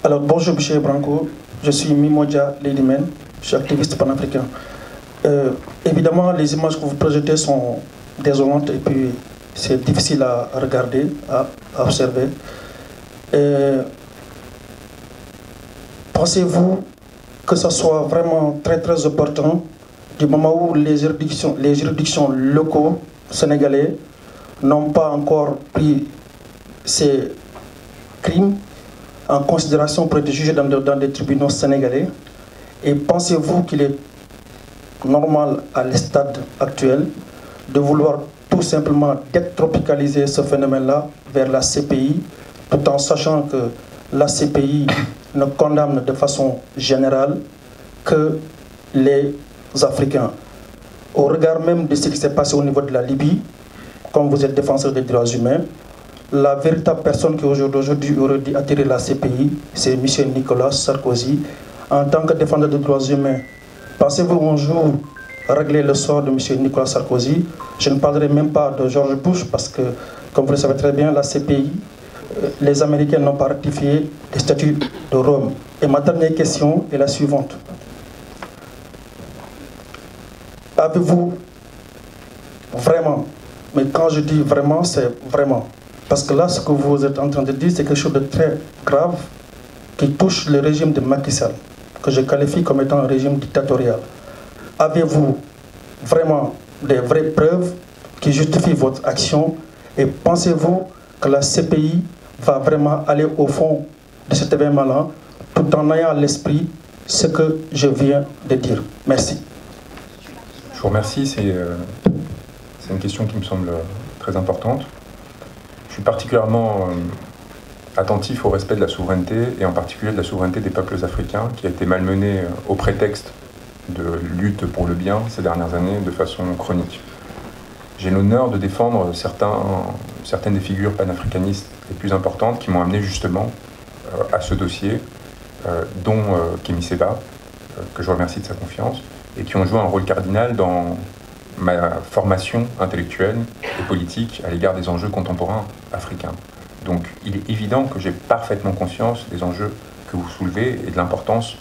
Alors, bonjour, M. Branco. Je suis Mimodia Ledymen, je suis activiste panafricain. Évidemment, les images que vous projetez sont désolantes et puis c'est difficile à regarder, à observer. Pensez-vous que ce soit vraiment très opportun du moment où les juridictions locaux sénégalais n'ont pas encore pris ces crimes en considération pour être jugés dans des tribunaux sénégalais? Et pensez-vous qu'il est normal à l'estade actuel de vouloir tout simplement détropicaliser ce phénomène-là vers la CPI, tout en sachant que la CPI ne condamne de façon générale que les Africains? Au regard même de ce qui s'est passé au niveau de la Libye, comme vous êtes défenseur des droits humains, la véritable personne qui aujourd'hui aurait dû attirer la CPI, c'est M. Nicolas Sarkozy. En tant que défenseur des droits humains, pensez-vous un jour régler le sort de M. Nicolas Sarkozy? Je ne parlerai même pas de George Bush parce que, comme vous le savez très bien, la CPI, les Américains n'ont pas ratifié le statut de Rome. Et ma dernière question est la suivante. Avez-vous vraiment, mais quand je dis vraiment, c'est vraiment, parce que là, ce que vous êtes en train de dire, c'est quelque chose de très grave qui touche le régime de Macky Sall, que je qualifie comme étant un régime dictatorial. Avez-vous vraiment des vraies preuves qui justifient votre action et pensez-vous que la CPI va vraiment aller au fond de cet événement-là tout en ayant à l'esprit ce que je viens de dire? Merci. Je vous remercie, c'est une question qui me semble très importante. Je suis particulièrement attentif au respect de la souveraineté, et en particulier de la souveraineté des peuples africains, qui a été malmenée au prétexte de lutte pour le bien ces dernières années de façon chronique. J'ai l'honneur de défendre certaines des figures panafricanistes les plus importantes qui m'ont amené justement à ce dossier, dont Kémy Séba, que je remercie de sa confiance, et qui ont joué un rôle cardinal dans ma formation intellectuelle et politique à l'égard des enjeux contemporains africains. Donc il est évident que j'ai parfaitement conscience des enjeux que vous soulevez et de l'importance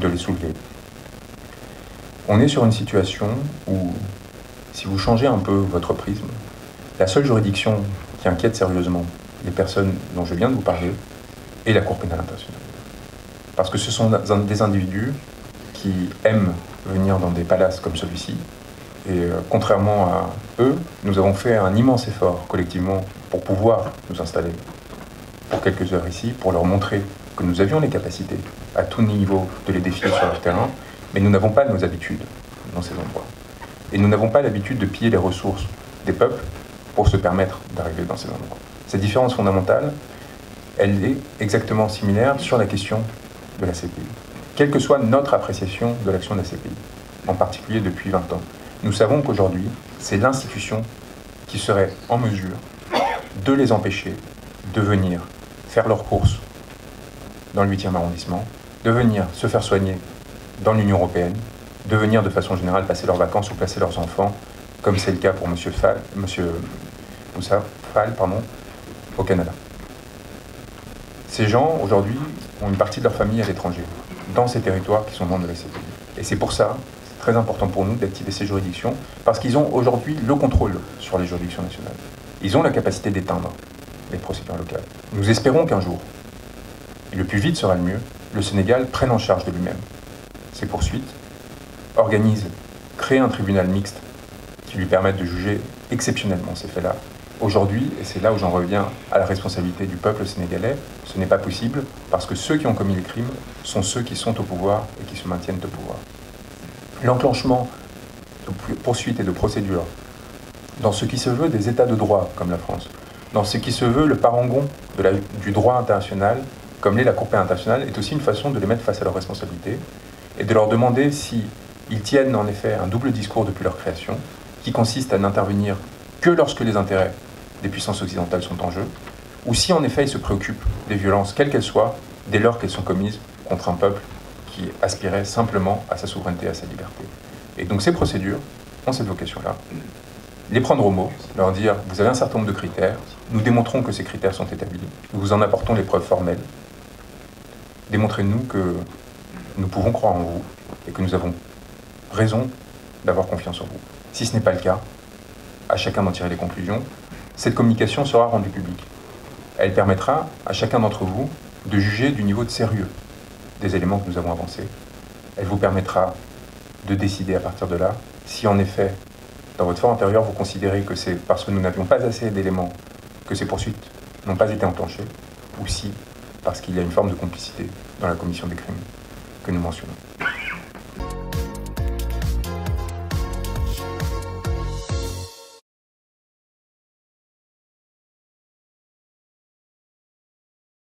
de les soulever. On est sur une situation où, si vous changez un peu votre prisme, la seule juridiction qui inquiète sérieusement les personnes dont je viens de vous parler est la Cour pénale internationale. Parce que ce sont des individus qui aiment venir dans des palaces comme celui-ci, et contrairement à eux, nous avons fait un immense effort collectivement pour pouvoir nous installer pour quelques heures ici, pour leur montrer que nous avions les capacités à tout niveau de les défier sur leur terrain, mais nous n'avons pas nos habitudes dans ces endroits. Et nous n'avons pas l'habitude de piller les ressources des peuples pour se permettre d'arriver dans ces endroits. Cette différence fondamentale, elle est exactement similaire sur la question de la CPI. Quelle que soit notre appréciation de l'action de la CPI, en particulier depuis 20 ans, nous savons qu'aujourd'hui, c'est l'institution qui serait en mesure de les empêcher de venir faire leurs courses dans le 8e arrondissement, de venir se faire soigner dans l'Union européenne, de venir de façon générale passer leurs vacances ou placer leurs enfants, comme c'est le cas pour M. Moussa Fall, au Canada. Ces gens, aujourd'hui, ont une partie de leur famille à l'étranger, dans ces territoires qui sont membres de la CPI. Et c'est pour ça, c'est très important pour nous d'activer ces juridictions, parce qu'ils ont aujourd'hui le contrôle sur les juridictions nationales. Ils ont la capacité d'éteindre les procédures locales. Nous espérons qu'un jour, et le plus vite sera le mieux, le Sénégal prenne en charge de lui-même ses poursuites, organise, crée un tribunal mixte qui lui permette de juger exceptionnellement ces faits-là. Aujourd'hui, et c'est là où j'en reviens à la responsabilité du peuple sénégalais, ce n'est pas possible parce que ceux qui ont commis les crimes sont ceux qui sont au pouvoir et qui se maintiennent au pouvoir. L'enclenchement de poursuites et de procédures dans ce qui se veut des États de droit comme la France, dans ce qui se veut le parangon du droit international comme l'est la Cour pénale internationale, est aussi une façon de les mettre face à leurs responsabilités et de leur demander s'ils tiennent en effet un double discours depuis leur création, qui consiste à n'intervenir que lorsque les intérêts des puissances occidentales sont en jeu, ou si en effet ils se préoccupent des violences, quelles qu'elles soient, dès lors qu'elles sont commises contre un peuple qui aspirait simplement à sa souveraineté et à sa liberté. Et donc ces procédures ont cette vocation-là. Les prendre au mot, leur dire « vous avez un certain nombre de critères, nous démontrons que ces critères sont établis, nous vous en apportons les preuves formelles, démontrez-nous que nous pouvons croire en vous et que nous avons raison d'avoir confiance en vous. Si ce n'est pas le cas, à chacun d'en tirer les conclusions. Cette communication sera rendue publique. Elle permettra à chacun d'entre vous de juger du niveau de sérieux des éléments que nous avons avancés. Elle vous permettra de décider à partir de là si en effet, dans votre fort intérieur, vous considérez que c'est parce que nous n'avions pas assez d'éléments que ces poursuites n'ont pas été enclenchées, ou si parce qu'il y a une forme de complicité dans la commission des crimes que nous mentionnons.